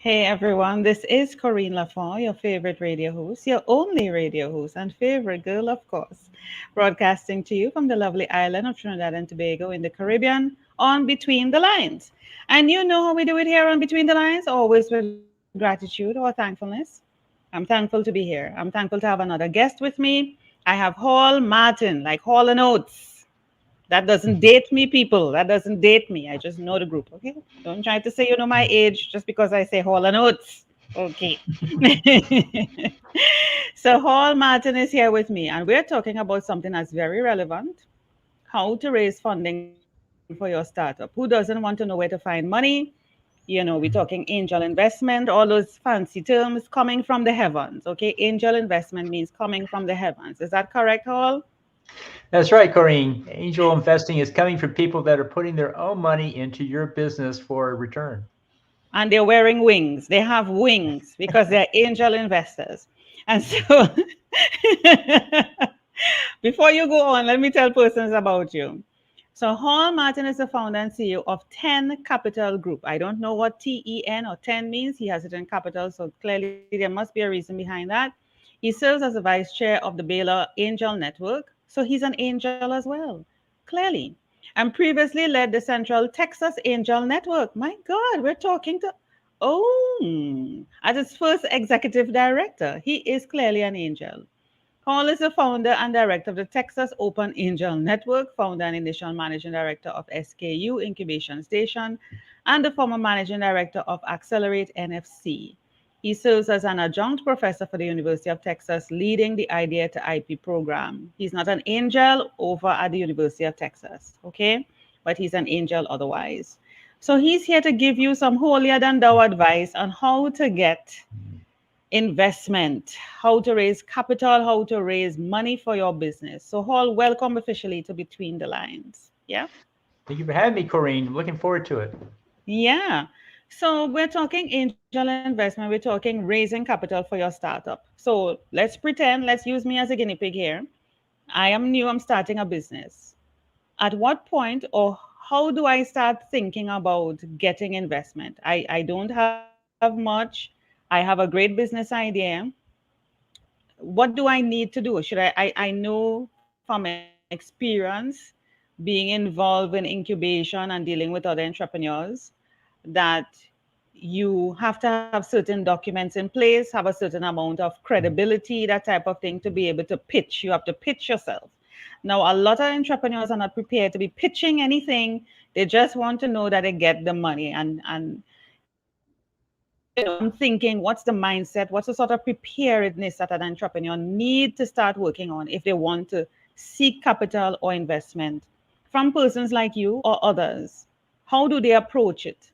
Hey everyone, this is Corine Lafont, your favorite radio host, your only radio host, and favorite girl, of course, broadcasting to you from the lovely island of Trinidad and Tobago in the Caribbean on Between the Lines. And you know how we do it here on Between the Lines, always with gratitude or thankfulness. I'm thankful to be here. I'm thankful to have another guest with me. I have Hall Martin, like Hall and Oates. That doesn't date me, people. That doesn't date me. I just know the group, okay? Don't try to say you know my age just because I say Hall and Oates. Okay. So Hall Martin is here with me, and we're talking about something that's very relevant: how to raise funding for your startup. Who doesn't want to know where to find money? We're talking angel investment, all those fancy terms coming from the heavens. Okay, angel investment means coming from the heavens. Is that correct, Hall? That's right, Corine. Angel investing is coming from people that are putting their own money into your business for a return. And they're wearing wings. They have wings because they're angel investors. And so, before you go on, let me tell persons about you. So, Hall Martin is the founder and CEO of 10 Capital Group. I don't know what TEN or 10 means. He has it in capital, so clearly there must be a reason behind that. He serves as the vice chair of the Baylor Angel Network. So, he's an angel as well, clearly, and previously led the Central Texas Angel Network. My God, we're talking to, as its first executive director. He is clearly an angel. Hall is the founder and director of the Texas Open Angel Network, founder and initial managing director of SKU Incubation Station, and the former managing director of AccelerateNFC. He serves as an adjunct professor for the University of Texas, leading the Idea to IP program. He's not an angel over at the University of Texas, okay? But he's an angel otherwise. So he's here to give you some holier than thou advice on how to get investment, how to raise capital, how to raise money for your business. So, Hall, welcome officially to Between the Lines. Yeah. Thank you for having me, Corine. I'm looking forward to it. Yeah. So we're talking angel investment, we're talking raising capital for your startup. So let's pretend, let's use me as a guinea pig here. I am new, I'm starting a business. At what point or how do I start thinking about getting investment? I don't have much. I have a great business idea. What do I need to do? I know from experience being involved in incubation and dealing with other entrepreneurs that you have to have certain documents in place, have a certain amount of credibility, that type of thing to be able to pitch. You have to pitch yourself. Now, a lot of entrepreneurs are not prepared to be pitching anything. They just want to know that they get the money. And I'm thinking, what's the mindset? What's the sort of preparedness that an entrepreneur need to start working on if they want to seek capital or investment from persons like you or others? How do they approach it?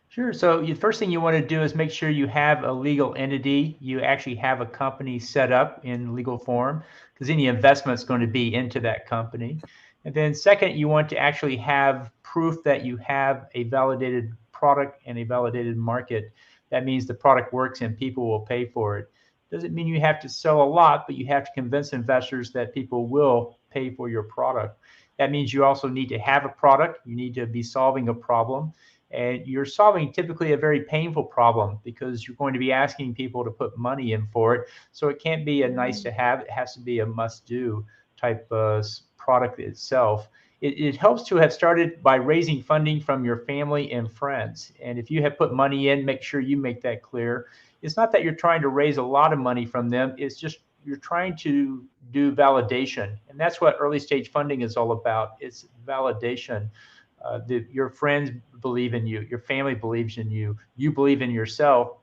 Sure. So the first thing you want to do is make sure you have a legal entity. You actually have a company set up in legal form because any investment is going to be into that company. And then second, you want to actually have proof that you have a validated product and a validated market. That means the product works and people will pay for it. Doesn't mean you have to sell a lot, but you have to convince investors that people will pay for your product. That means you also need to have a product. You need to be solving a problem. And you're solving typically a very painful problem because you're going to be asking people to put money in for it. So it can't be a nice to have, it has to be a must do type product itself. It helps to have started by raising funding from your family and friends. And if you have put money in, make sure you make that clear. It's not that you're trying to raise a lot of money from them, it's just you're trying to do validation. And that's what early stage funding is all about. It's validation. Your friends believe in you, your family believes in you, you believe in yourself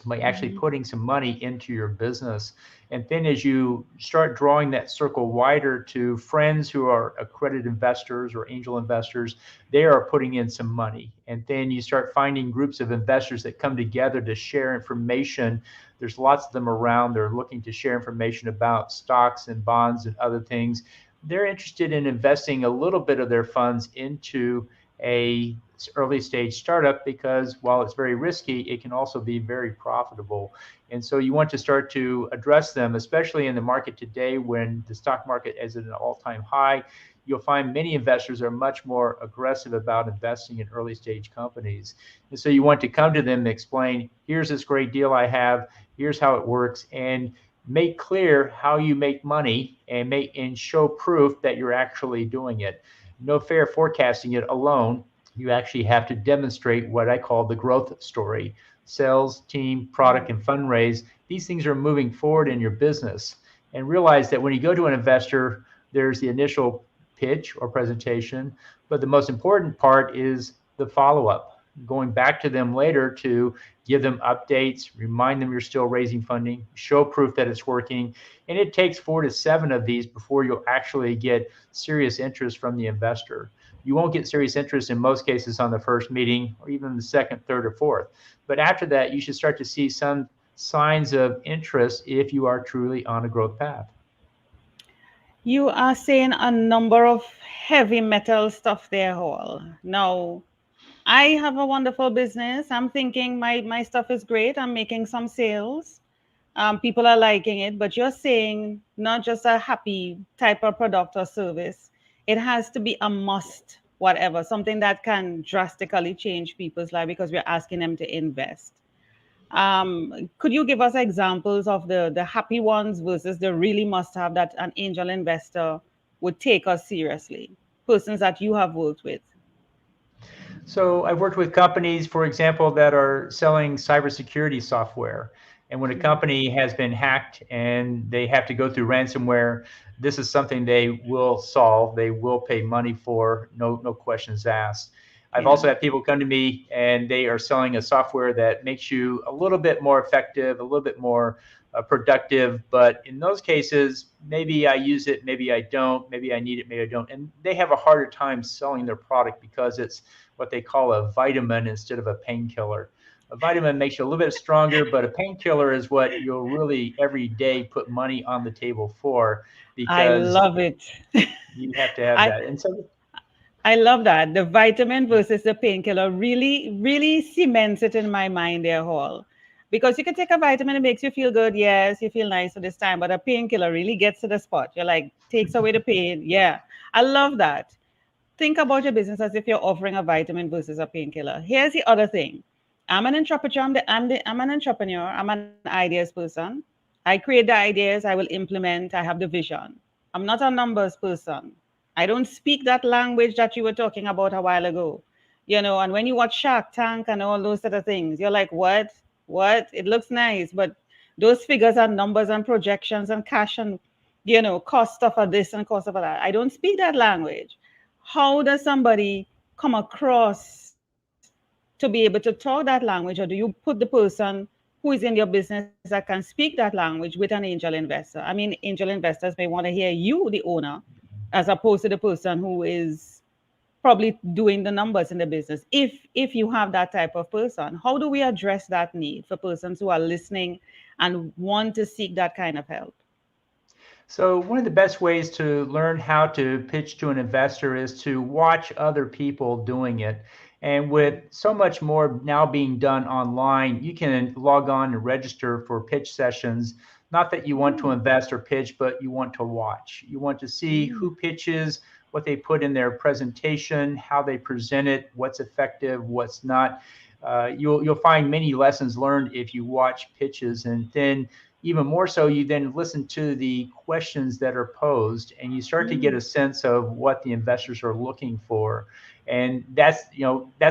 by actually Mhm. putting some money into your business. And then as you start drawing that circle wider to friends who are accredited investors or angel investors, they are putting in some money. And then you start finding groups of investors that come together to share information. There's lots of them around. They're looking to share information about stocks and bonds and other things. They're interested in investing a little bit of their funds into a early stage startup, because while it's very risky, it can also be very profitable. And so you want to start to address them, especially in the market today when the stock market is at an all-time high. You'll find many investors are much more aggressive about investing in early stage companies. And so you want to come to them and explain, here's this great deal I have, here's how it works, and make clear how you make money, and show proof that you're actually doing it. No fair forecasting it alone. You actually have to demonstrate what I call the growth story. Sales, team, product, and fundraise. These things are moving forward in your business. And realize that when you go to an investor, there's the initial pitch or presentation, but the most important part is the follow-up, going back to them later to give them updates, remind them you're still raising funding, show proof that it's working. And it takes 4 to 7 of these before you'll actually get serious interest from the investor. You won't get serious interest in most cases on the first meeting, or even the second, third, or fourth. But after that, you should start to see some signs of interest if you are truly on a growth path. You are saying a number of heavy metal stuff there, Hall. Now, I have a wonderful business. I'm thinking my stuff is great. I'm making some sales. People are liking it, but you're saying not just a happy type of product or service. It has to be a must, whatever, something that can drastically change people's life because we're asking them to invest. Could you give us examples of the happy ones versus the really must have that an angel investor would take us seriously? Persons that you have worked with. So I've worked with companies, for example, that are selling cybersecurity software. And when a company has been hacked and they have to go through ransomware, this is something they will solve. They will pay money for, no questions asked. I've Yeah. also had people come to me and they are selling a software that makes you a little bit more effective, a little bit more productive. But in those cases, maybe I use it, maybe I don't, maybe I need it, maybe I don't. And they have a harder time selling their product because it's what they call a vitamin instead of a painkiller. A vitamin makes you a little bit stronger, but a painkiller is what you'll really every day put money on the table for, I because love it. you have to have I that. And so, I love that. The vitamin versus the painkiller really, really cements it in my mind there, Hall. Because you can take a vitamin, it makes you feel good. Yes, you feel nice for this time, but a painkiller really gets to the spot. You're like, takes away the pain. Yeah, I love that. Think about your business as if you're offering a vitamin versus a painkiller. Here's the other thing. I'm an entrepreneur. I'm an entrepreneur. I'm an ideas person. I create the ideas. I will implement. I have the vision. I'm not a numbers person. I don't speak that language that you were talking about a while ago. And when you watch Shark Tank and all those sort of things, you're like, what? What? It looks nice, but those figures are numbers and projections and cash and, cost of this and cost of that. I don't speak that language. How does somebody come across to be able to talk that language, or do you put the person who is in your business that can speak that language with an angel investor? I mean, angel investors may want to hear you, the owner, as opposed to the person who is probably doing the numbers in the business. If you have that type of person, how do we address that need for persons who are listening and want to seek that kind of help? so one of the best ways to learn how to pitch to an investor is to watch other people doing it. And with so much more now being done online, you can log on and register for pitch sessions. Not that you want to invest or pitch, but you want to watch. You want to see who pitches, what they put in their presentation, how they present it, what's effective, what's not. You'll find many lessons learned if you watch pitches, and then even more so, you then listen to the questions that are posed, and you start to get a sense of what the investors are looking for. And that's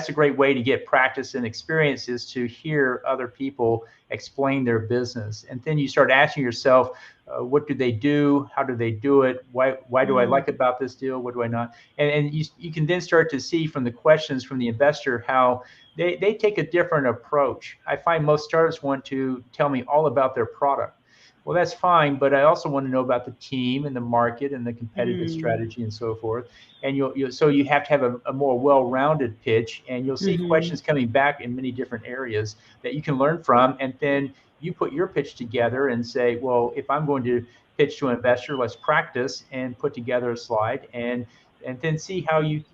a great way to get practice and experience, is to hear other people explain their business. And then you start asking yourself, what do they do? How do they do it? Why do I like about this deal? What do I not? And you can then start to see from the questions from the investor how they take a different approach. I find most startups want to tell me all about their product. Well, that's fine, but I also want to know about the team and the market and the competitive strategy and so forth. And so you have to have a more well-rounded pitch, and you'll see questions coming back in many different areas that you can learn from. And then you put your pitch together and say, well, if I'm going to pitch to an investor, let's practice and put together a slide. And and then see how you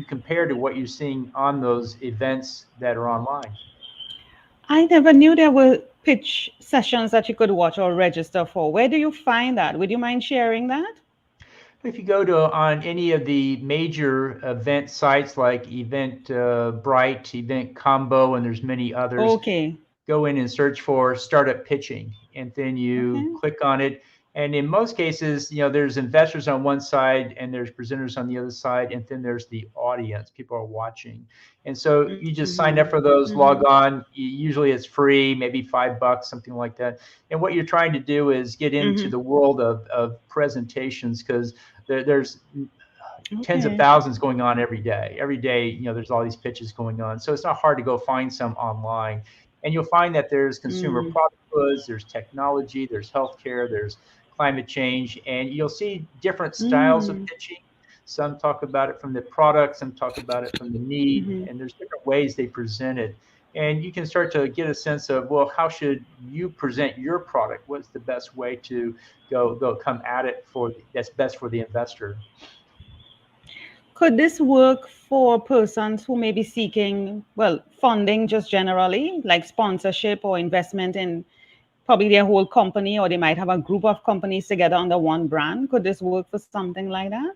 compare to what you're seeing on those events that are online. I never knew there were pitch sessions that you could watch or register for. Where do you find that? Would you mind sharing that? If you go to on any of the major event sites like Eventbrite, Event Combo, and there's many others, Okay. go in and search for startup pitching, and then you Okay. click on it. And in most cases, there's investors on one side and there's presenters on the other side, and then there's the audience. People are watching, and so you just sign up Mm-hmm. for those, log Mm-hmm. on. Usually it's free, maybe $5, something like that. And what you're trying to do is get into Mm-hmm. the world of presentations, because there's tens of Okay. thousands going on every day. Every day, there's all these pitches going on. So it's not hard to go find some online. And you'll find that there's consumer Mm. product goods, there's technology, there's healthcare, there's climate change, and you'll see different styles of Mm. pitching. Some talk about it from the product, some talk about it from the need, Mm-hmm. and there's different ways they present it. And you can start to get a sense of, well, how should you present your product? What's the best way to go come at it that's best for the investor? Could this work for persons who may be seeking, well, funding just generally, like sponsorship or investment in probably their whole company, or they might have a group of companies together under one brand? Could this work for something like that?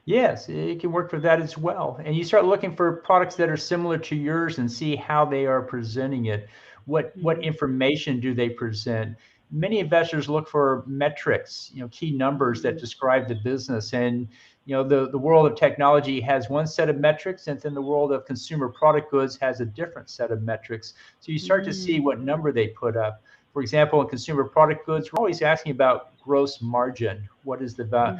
Yes, it can work for that as well. And you start looking for products that are similar to yours and see how they are presenting it. What Mm-hmm. information do they present? Many investors look for metrics, key numbers that describe the business. And the world of technology has one set of metrics, and then the world of consumer product goods has a different set of metrics. So you start to see what number they put up. For example, in consumer product goods, we're always asking about gross margin. What is the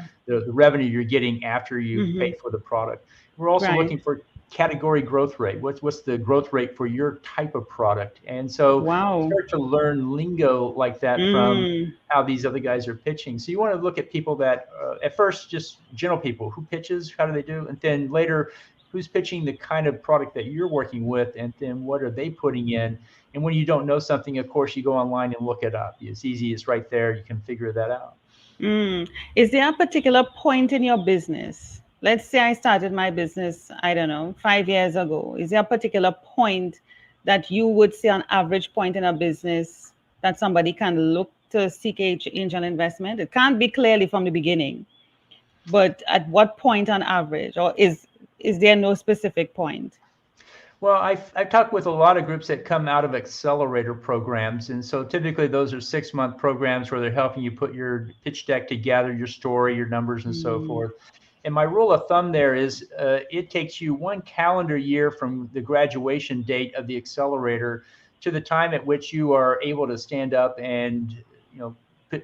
revenue you're getting after you Mm-hmm. pay for the product? We're also Right. looking for category growth rate. What's the growth rate for your type of product? And so you Wow. start to learn lingo like that from Mm. how these other guys are pitching. So you want to look at people that at first just general people who pitches, how do they do, and then later who's pitching the kind of product that you're working with, and then what are they putting in. And when you don't know something, of course, you go online and look it up. It's easy, it's right there, you can figure that out. Mm. Is there a particular point in your business? Let's say I started my business, I don't know, 5 years ago. Is there a particular point that you would say an average point in a business that somebody can look to seek angel investment? It can't be clearly from the beginning, but at what point on average, or is there no specific point? Well, I've talked with a lot of groups that come out of accelerator programs. And so typically those are 6-month programs where they're helping you put your pitch deck together, your story, your numbers, and so Mm. forth. And my rule of thumb there is it takes you 1 calendar year from the graduation date of the accelerator to the time at which you are able to stand up and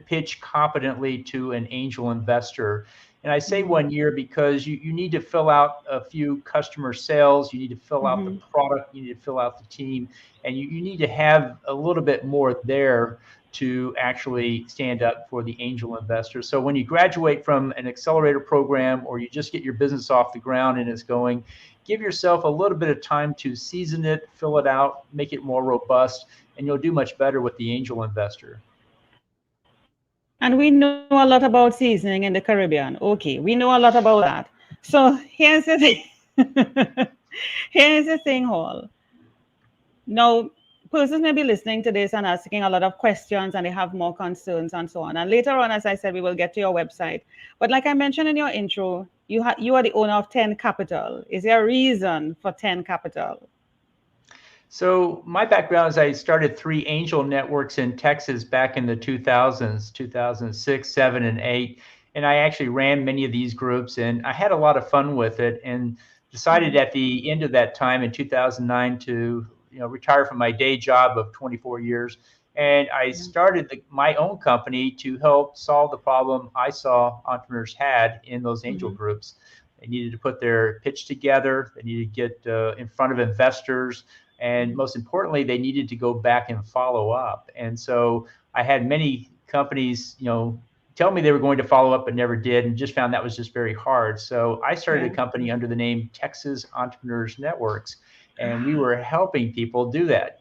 pitch competently to an angel investor. And I say Mm. 1 year because you need to fill out a few customer sales, you need to fill out the Mm-hmm. product, you need to fill out the team, and you need to have a little bit more there to actually stand up for the angel investor. So when you graduate from an accelerator program, or you just get your business off the ground and it's going, give yourself a little bit of time to season it, fill it out, make it more robust, and you'll do much better with the angel investor. And we know a lot about seasoning in the Caribbean. Okay, we know a lot about that. So here's the thing. Here's the thing, Hall. Now, persons may be listening to this and asking a lot of questions, and they have more concerns and so on. And later on, as I said, we will get to your website. But like I mentioned in your intro, you are the owner of 10 Capital. Is there a reason for 10 Capital? So my background is I started 3 angel networks in Texas back in the 2000s, 2006, 7, and 8. And I actually ran many of these groups, and I had a lot of fun with it, and decided at the end of that time in 2009 to retire from my day job of 24 years. And I started my own company to help solve the problem I saw entrepreneurs had in those angel Mm-hmm. groups. They needed to put their pitch together. They needed to get in front of investors, and most importantly, they needed to go back and follow up. And so I had many companies, tell me they were going to follow up but never did, and just found that was just very hard. So I started a Yeah. company under the name Texas Entrepreneurs Networks, and we were helping people do that.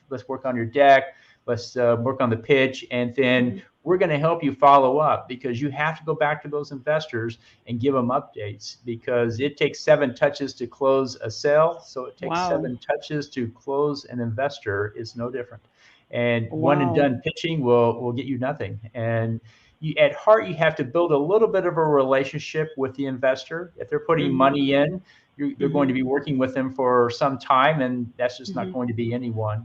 Let's work on your deck. Let's work on the pitch, and then we're going to help you follow up, because you have to go back to those investors and give them updates, because it takes 7 touches to close a sale. So it takes Wow. 7 touches to close an investor. Is no different. And one and Wow. done pitching will get you nothing. And you, at heart, you have to build a little bit of a relationship with the investor. If they're putting Mm-hmm. money in, they're going Mm-hmm. to be working with them for some time, and that's just not Mm-hmm. going to be anyone.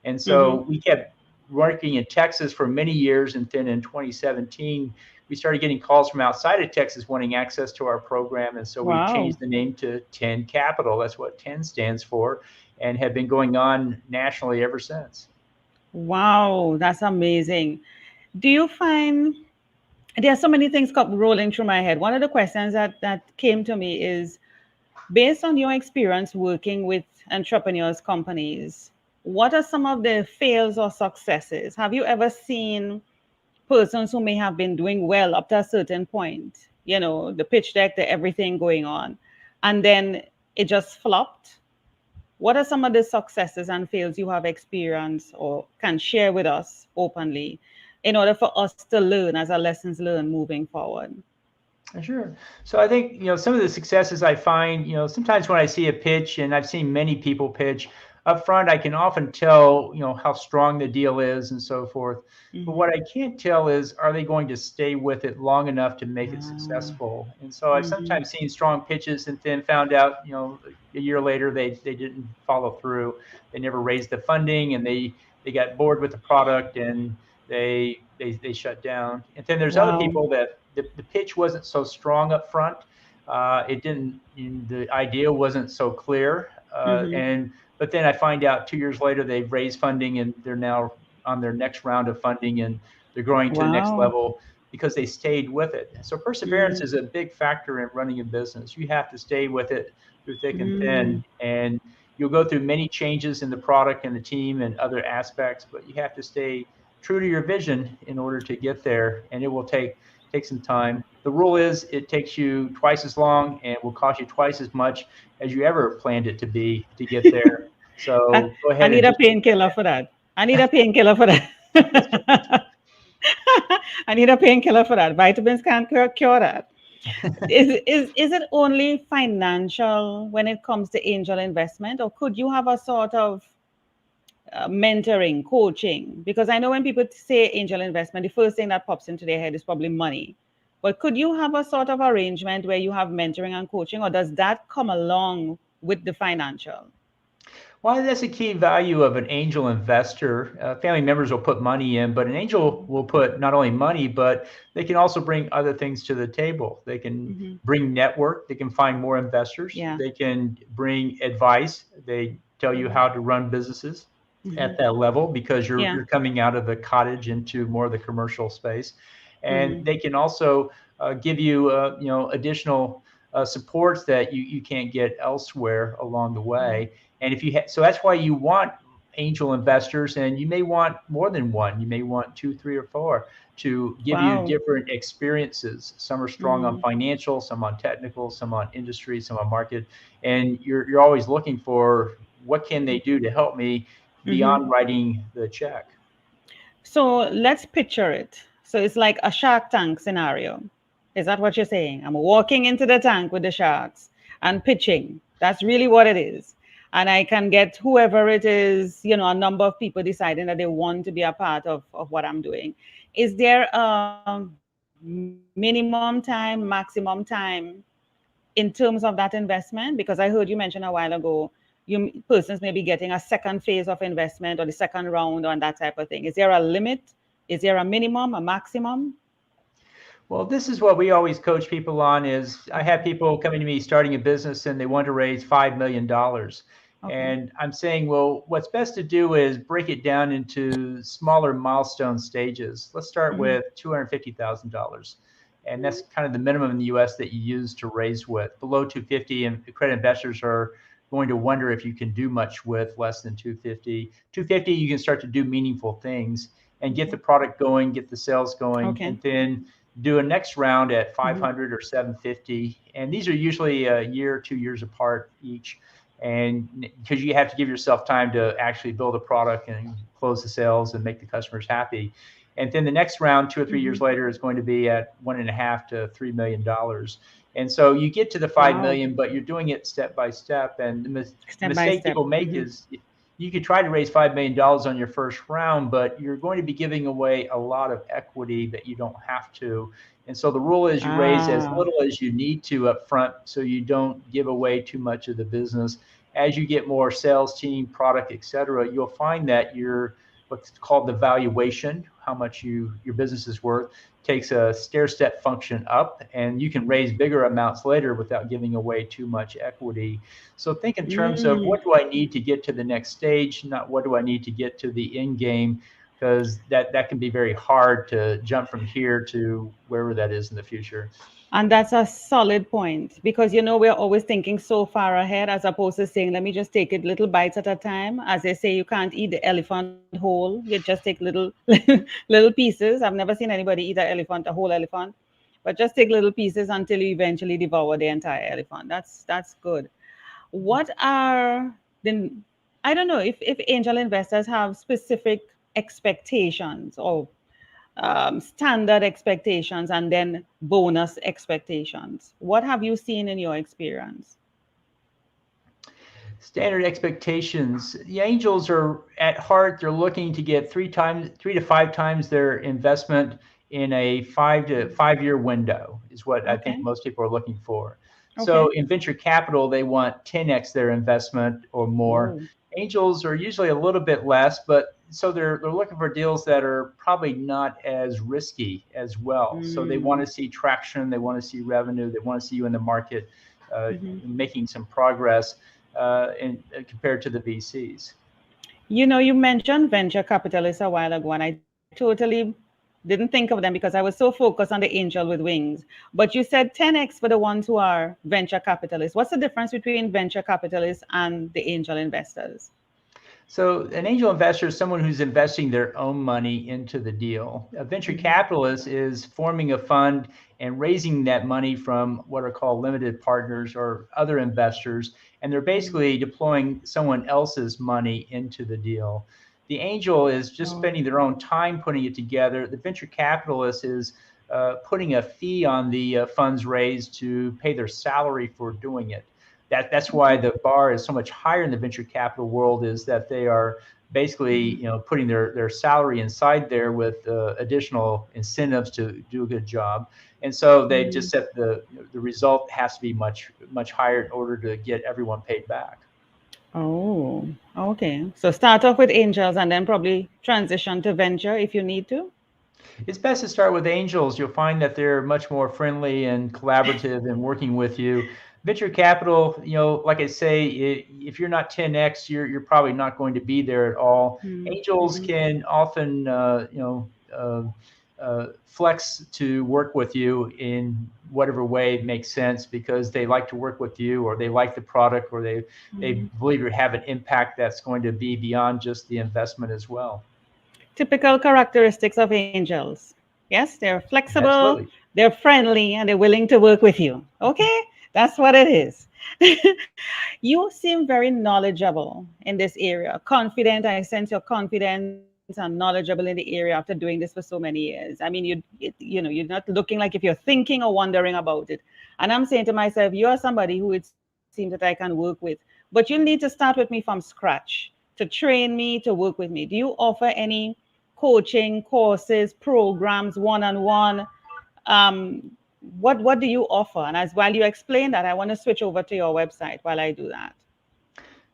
And Mm-hmm. so we kept working in Texas for many years, and then in 2017, we started getting calls from outside of Texas wanting access to our program, and so we Wow. changed the name to 10 Capital. That's what 10 stands for, and have been going on nationally ever since. Wow. That's amazing. Do you find there are so many things kept rolling through my head? One of the questions that came to me is, based on your experience working with entrepreneurs companies, what are some of the fails or successes? Have you ever seen persons who may have been doing well up to a certain point, the pitch deck, the everything going on, and then it just flopped? What are some of the successes and fails you have experienced or can share with us openly in order for us to learn as our lessons learned moving forward? Sure. So I think, some of the successes I find, sometimes when I see a pitch, and I've seen many people pitch up front, I can often tell, how strong the deal is and so forth. But Mm-hmm. what I can't tell is, are they going to stay with it long enough to make it Ah, successful? And so I've mm-hmm. sometimes seen strong pitches and then found out, a year later they didn't follow through. They never raised the funding, and they got bored with the product, and they shut down. And then there's other Wow. people that the pitch wasn't so strong up front. It didn't, the idea wasn't so clear. Mm-hmm. And but then I find out 2 years later they've raised funding, and they're now on their next round of funding, and they're growing to the next Wow. level because they stayed with it. So perseverance Mm, is a big factor in running a business. You have to stay with it through thick and mm, thin, and you'll go through many changes in the product and the team and other aspects, but you have to stay true to your vision in order to get there, and it will take some time. The rule is it takes you twice as long and will cost you twice as much as you ever planned it to be to get there. I, So go I ahead and need a just painkiller for that. I need a painkiller for that. that's I need a painkiller for that. Vitamins can't cure that. right. Is it only financial when it comes to angel investment, or could you have a sort of mentoring, coaching? Because I know when people say angel investment, the first thing that pops into their head is probably money. But could you have a sort of arrangement where you have mentoring and coaching, or does that come along with the financial? Well, that's a key value of an angel investor. Family members will put money in, but an angel will put not only money, but they can also bring other things to the table. They can Hmm. bring network, they can find more investors, Yeah. they can bring advice, they tell you how to run businesses Hmm. at that level, because Yeah. you're coming out of the cottage into more of the commercial space. And Hmm. they can also give you additional supports that you can't get elsewhere along the way. And if you so that's why you want angel investors, and you may want more than one. You may want two, three, or four to give you Wow. different experiences. Some are strong on Mm. financial, some on technical, some on industry, some on market. And you're always looking for, what can they do to help me Hmm. beyond writing the check. So let's picture it. So it's like a Shark Tank scenario. Is that what you're saying? I'm walking into the tank with the sharks and pitching. That's really what it is. And I can get whoever it is, a number of people deciding that they want to be a part of what I'm doing. Is there a minimum time, maximum time in terms of that investment? Because I heard you mention a while ago, persons may be getting a second phase of investment or the second round or that type of thing. Is there a limit? Is there a minimum, a maximum? Well, this is what we always coach people on. Is I have people coming to me starting a business, and they want to raise $5 million. Okay. And I'm saying, well, what's best to do is break it down into smaller milestone stages. Let's start Hmm. with $250,000. And that's kind of the minimum in the US that you use to raise with. Below 250, and credit investors are going to wonder if you can do much with less than 250. 250, you can start to do meaningful things and get the product going, get the sales going, Okay. and then do a next round at Hmm. 500 or 750. And these are usually a year, 2 years apart each. And because you have to give yourself time to actually build a product and close the sales and make the customers happy. And then the next round, 2 or 3 years later, is going to be at $1.5 to $3 million. And so you get to the 5 Wow. million, but you're doing it step by step. And the Step by mistake step. people make is you could try to raise $5 million on your first round, but you're going to be giving away a lot of equity that you don't have to. And so the rule is you raise as Ah. little as you need to up front so you don't give away too much of the business. As you get more sales team, product, et cetera, you'll find that your what's called the valuation, how much your business is worth, takes a stair-step function up, and you can raise bigger amounts later without giving away too much equity. So think in terms of what do I need to get to the next stage, not what do I need to get to the end game, because that can be very hard to jump from here to wherever that is in the future. And that's a solid point because we're always thinking so far ahead as opposed to saying, let me just take it little bites at a time. As they say, you can't eat the elephant whole. You just take little little pieces. I've never seen anybody eat an elephant, a whole elephant, but just take little pieces until you eventually devour the entire elephant. That's good. What are then I don't know if angel investors have specific expectations or standard expectations and then bonus expectations. What have you seen in your experience? Standard expectations. The angels are at heart, they're looking to get 3 to 5 times their investment in a 5 year window is what I think Okay. most people are looking for. So Okay. in venture capital, they want 10x their investment or more. Oh. Angels are usually a little bit less, but so they're looking for deals that are probably not as risky as well. So they want Mm. to see traction, they want to see revenue, they want to see you in the market Hmm. making some progress compared to the VCs. You mentioned venture capitalists a while ago, and I totally didn't think of them because I was so focused on the angel with wings. But you said 10x for the ones who are venture capitalists. What's the difference between venture capitalists and the angel investors? So an angel investor is someone who's investing their own money into the deal. A venture capitalist is forming a fund and raising that money from what are called limited partners or other investors, and they're basically deploying someone else's money into the deal. The angel is just Oh. spending their own time putting it together. The venture capitalist is putting a fee on the funds raised to pay their salary for doing it. That's why the bar is so much higher in the venture capital world, is that they are basically putting their salary inside there with additional incentives to do a good job. And so they just set the result has to be much higher in order to get everyone paid back. Oh, okay. So start off with angels and then probably transition to venture if you need to. It's best to start with angels. You'll find that they're much more friendly and collaborative in working with you. Venture capital, like I say, if you're not 10x, you're probably not going to be there at all. Angels Mm-hmm. can often, flex to work with you in whatever way makes sense because they like to work with you, or they like the product, or they believe you have an impact that's going to be beyond just the investment as well. Typical characteristics of angels. Yes, they're flexible, Absolutely. they're friendly, and they're willing to work with you. Okay, that's what it is. You seem very knowledgeable in this area, confident. I sense your confidence and knowledgeable in the area after doing this for so many years. I mean, you're not looking like if you're thinking or wondering about it. And I'm saying to myself, you are somebody who it seems that I can work with, but you need to start with me from scratch to train me to work with me. Do you offer any coaching courses, programs, one-on-one? What do you offer? And as while you explain that, I want to switch over to your website while I do that.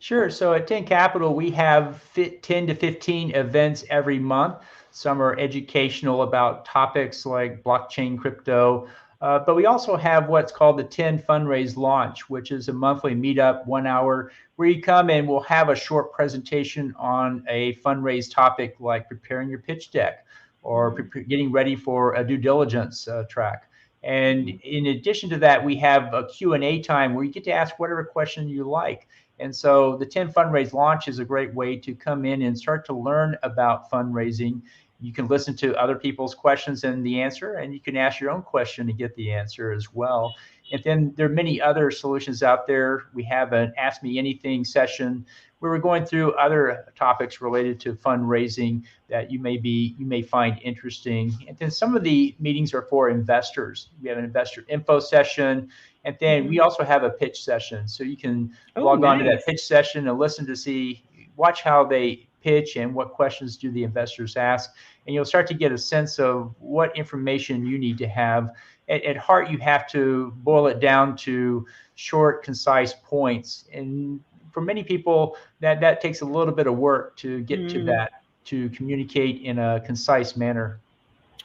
Sure. So at 10 Capital, we have 10 to 15 events every month. Some are educational about topics like blockchain, crypto. But we also have what's called the 10 Fundraise Launch, which is a monthly meetup, 1 hour, where you come and we'll have a short presentation on a fundraise topic like preparing your pitch deck or getting ready for a due diligence track. And in addition to that, we have a Q&A time where you get to ask whatever question you like. And so the 10 Fundraise Launch is a great way to come in and start to learn about fundraising. You can listen to other people's questions and the answer, and you can ask your own question and get the answer as well. And then there are many other solutions out there. We have an Ask Me Anything session we were going through other topics related to fundraising that you may find interesting. And then some of the meetings are for investors. We have an investor info session, and then we also have a pitch session. So you can Oh, log on to that nice. pitch session and listen to watch how they pitch and what questions do the investors ask. And you'll start to get a sense of what information you need to have. At heart, you have to boil it down to short, concise points. And for many people, that takes a little bit of work to get to Mm. that, to communicate in a concise manner.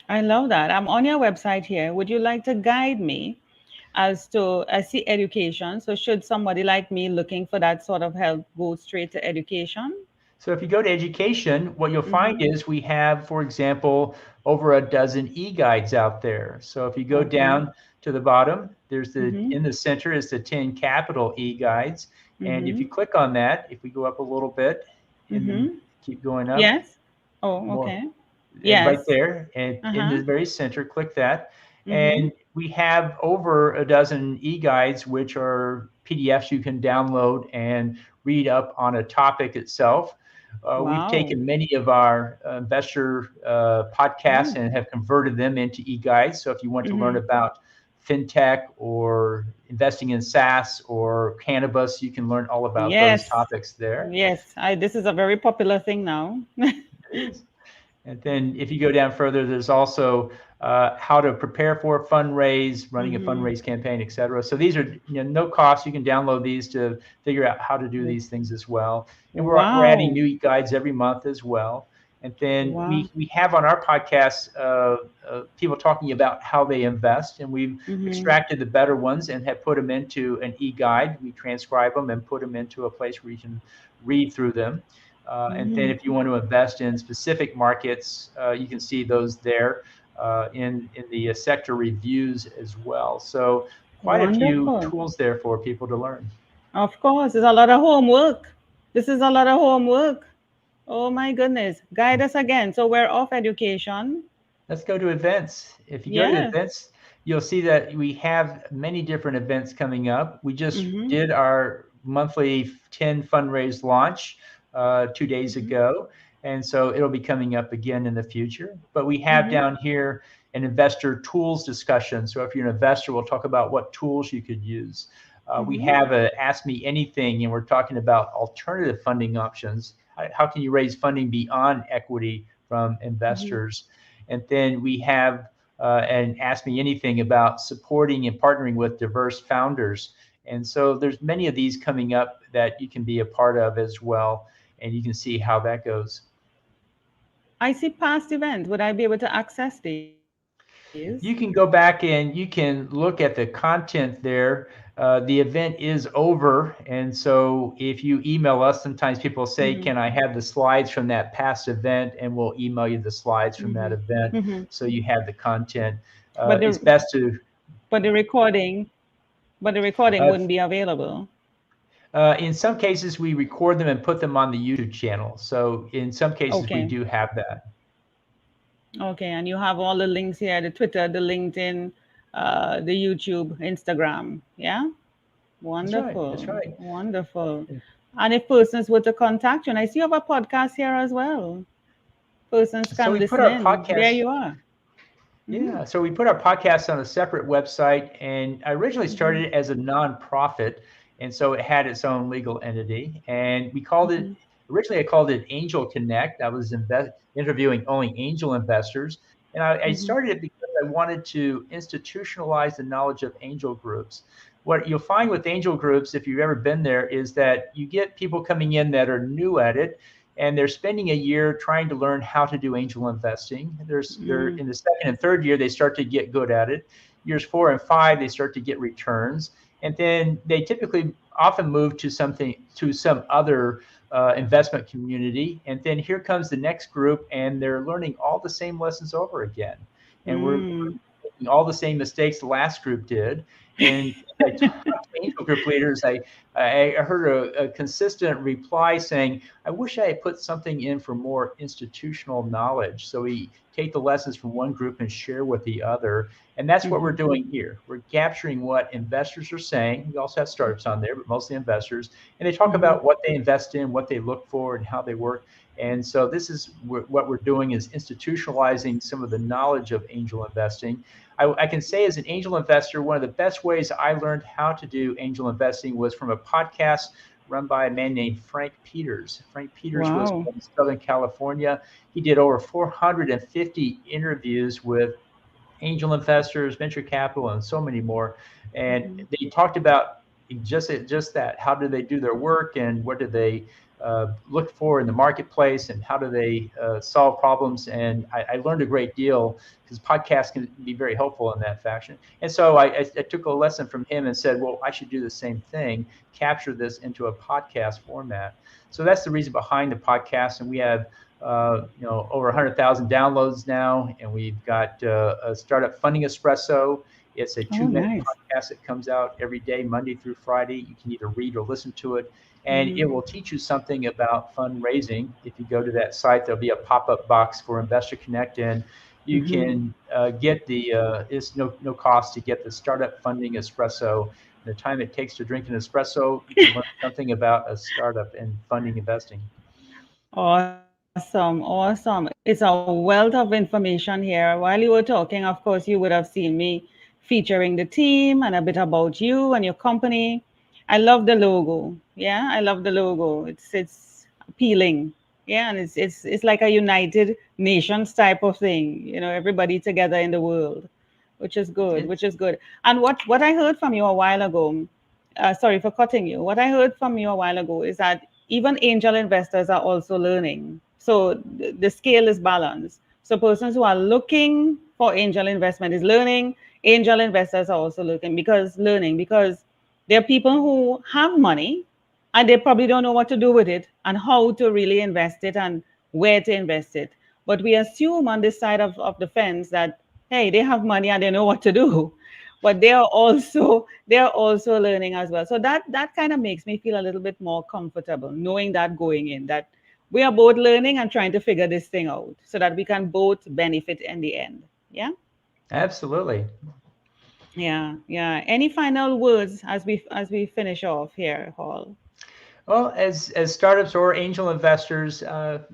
I love that. I'm on your website here. Would you like to guide me as to, I see education. So should somebody like me looking for that sort of help go straight to education? So if you go to education, what you'll find Mm-hmm. is we have, for example, over a dozen e-guides out there. So if you go Okay. down to the bottom, Mm-hmm. in the center is the 10 capital e-guides. And if Mm-hmm. you click on that, if we go up a little bit and then Mm-hmm. keep going up, Yes. Oh, more, okay. and right Yes. there, and in Uh-huh. the very center, click that. Mm-hmm. And we have over a dozen e-guides, which are PDFs you can download and read up on a topic itself. We've Wow. taken many of our investor podcasts Oh. and have converted them into e-guides. So if you want to learn Mm-hmm. about fintech or investing in SaaS or cannabis, you can learn all about those Yes. topics there. Yes. This is a very popular thing now. It is. And then if you go down further, there's also how to prepare for a fundraise, running a Mm-hmm. fundraise campaign, et cetera. So these are no cost. You can download these to figure out how to do these things as well. And we're adding Wow. new guides every month as well. And then Wow. we have on our podcast people talking about how they invest, and we've Mm-hmm. extracted the better ones and have put them into an e-guide. We transcribe them and put them into a place where you can read through them. And then if you Mm-hmm. want to invest in specific markets, you can see those there in the sector reviews as well. So quite a few Wonderful. tools there for people to learn. Of course, it's a lot of homework. This is a lot of homework. Oh my goodness. Guide us again. So we're off education. Let's go to events. If you go to Yeah. events, you'll see that we have many different events coming up. We just Mm-hmm. did our monthly 10 fundraise launch 2 days Mm-hmm. ago. And so it'll be coming up again in the future. But we have Mm-hmm. down here an investor tools discussion. So if you're an investor, we'll talk about what tools you could use. We Mm-hmm. have a Ask Me Anything, and we're talking about alternative funding options. How can you raise funding beyond equity from Mm-hmm. investors? And then we have and Ask Me Anything about supporting and partnering with diverse founders. And so there's many of these coming up that you can be a part of as well, and you can see how that goes. I see past events. Would I be able to access these? You can go back and you can look at the content there. The event is over, and so if you email us, sometimes people say, Mm-hmm. "Can I have the slides from that past event?" And we'll email you the slides from that Mm-hmm. event, Mm-hmm. so you have the content. But It's the best to but the recording but the recording uh, wouldn't be available. in some cases, we record them and put them on the YouTube channel. So in some cases, we Okay. do have that. Okay. And you have all the links here, the Twitter, the LinkedIn, the YouTube, Instagram. Yeah. That's right. That's Wonderful. right. Wonderful. And if persons were to contact you, and I see you have a podcast here as well, persons So can we put listen our in. There podcast. you are. Mm-hmm. Yeah, so we put our podcast on a separate website, and I originally Mm-hmm. started it as a nonprofit, and so it had its own legal entity, and we called it Mm-hmm. originally I called it Angel Connect. I was interviewing only angel investors, and I Mm-hmm. started it because I wanted to institutionalize the knowledge of angel groups. What you'll find with angel groups, if you've ever been there, is that you get people coming in that are new at it, and they're spending a year trying to learn how to do angel investing. They're Mm-hmm. in the second and third year, they start to get good at it. Years 4 and 5, they start to get returns, and then they typically often move to some other investment community. And then here comes the next group, and they're learning all the same lessons over again. And we're Mm. making all the same mistakes the last group did. And I talked to angel group leaders. I heard a consistent reply saying, I wish I had put something in for more institutional knowledge. So we take the lessons from one group and share with the other. And that's what we're doing here. We're capturing what investors are saying. We also have startups on there, but mostly investors. And they talk about what they invest in, what they look for, and how they work. And so this is what we're doing, is institutionalizing some of the knowledge of angel investing. I can say, as an angel investor, one of the best ways I learned how to do angel investing was from a podcast run by a man named Frank Peters. Frank Peters was Wow. from Southern California. He did over 450 interviews with angel investors, venture capital, and so many more. And they talked about just that. How do they do their work, and what do they look for in the marketplace, and how do they solve problems? And I learned a great deal, because podcasts can be very helpful in that fashion. And so I took a lesson from him and said, well, I should do the same thing, capture this into a podcast format. So that's the reason behind the podcast. And we have over 100,000 downloads now, and we've got a Startup Funding Espresso. It's a 2-minute podcast that comes out every day, Monday through Friday. You can either read or listen to it, and it will teach you something about fundraising. If you go to that site, there'll be a pop-up box for Investor Connect, and you can get it's no cost to get the Startup Funding Espresso. The time it takes to drink an espresso, you can learn something about a startup and funding investing. Awesome, awesome. It's a wealth of information here. While you were talking, of course, you would have seen me featuring the team and a bit about you and your company. I love the logo. Yeah, I love the logo. It's appealing. Yeah, and it's like a United Nations type of thing. You know, everybody together in the world, which is good, which is good. And what I heard from you a while ago, sorry for cutting you. What I heard from you a while ago is that even angel investors are also learning. So the scale is balanced. So persons who are looking for angel investment is learning. Angel investors are also learning because there are people who have money and they probably don't know what to do with it and how to really invest it and where to invest it. But we assume on this side of the fence that, hey, they have money and they know what to do. But they are also learning as well. So that kind of makes me feel a little bit more comfortable knowing that going in, that we are both learning and trying to figure this thing out so that we can both benefit in the end. Yeah. Absolutely. Yeah. Yeah. Any final words as we finish off here, Hall? Well, as startups or angel investors,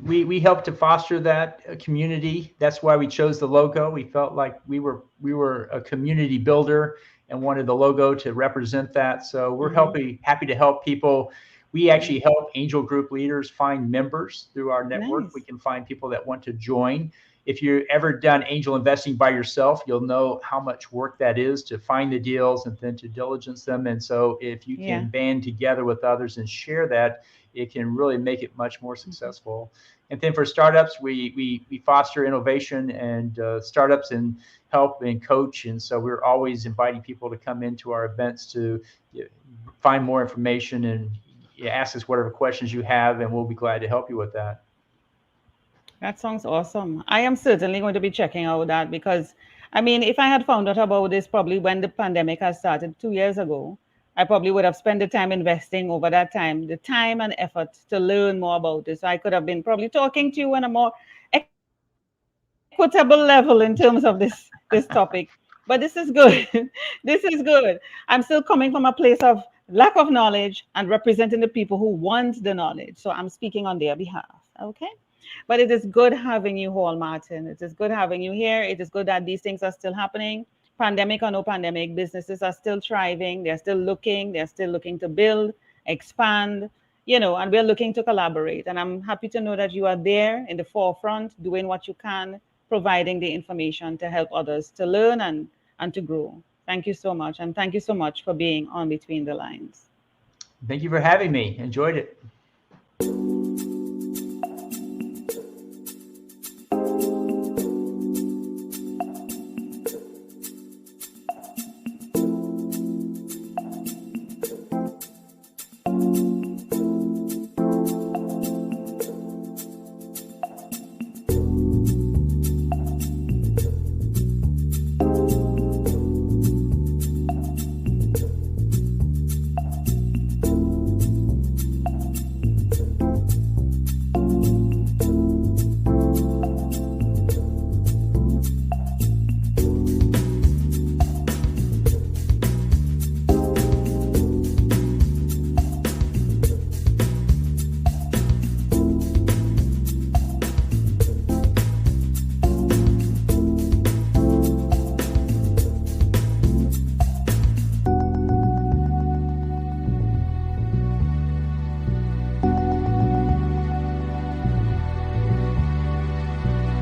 we help to foster that community. That's why we chose the logo. We felt like we were a community builder and wanted the logo to represent that. So we're happy to help people. We actually help angel group leaders find members through our network. We Nice. can find people that want to join. If you've ever done angel investing by yourself, you'll know how much work that is to find the deals and then to diligence them. And so if you can Yeah. band together with others and share that, it can really make it much more successful. And then for startups, we foster innovation and startups and help and coach. And so we're always inviting people to come into our events to find more information and ask us whatever questions you have, and we'll be glad to help you with that. That sounds awesome. I am certainly going to be checking out that because, I mean, if I had found out about this probably when the pandemic had started 2 years ago, I probably would have spent the time investing over that time, the time and effort to learn more about this. So I could have been probably talking to you on a more equitable level in terms of this topic. But this is good. This is good. I'm still coming from a place of lack of knowledge and representing the people who want the knowledge. So I'm speaking on their behalf. Okay. But it is good having you, Hall Martin. It is good having you here. It is good that these things are still happening. Pandemic or no pandemic, businesses are still thriving. They're still looking to build, expand, and we're looking to collaborate. And I'm happy to know that you are there in the forefront, doing what you can, providing the information to help others to learn and to grow. Thank you so much. And thank you so much for being on Between the Lines. Thank you for having me. Enjoyed it.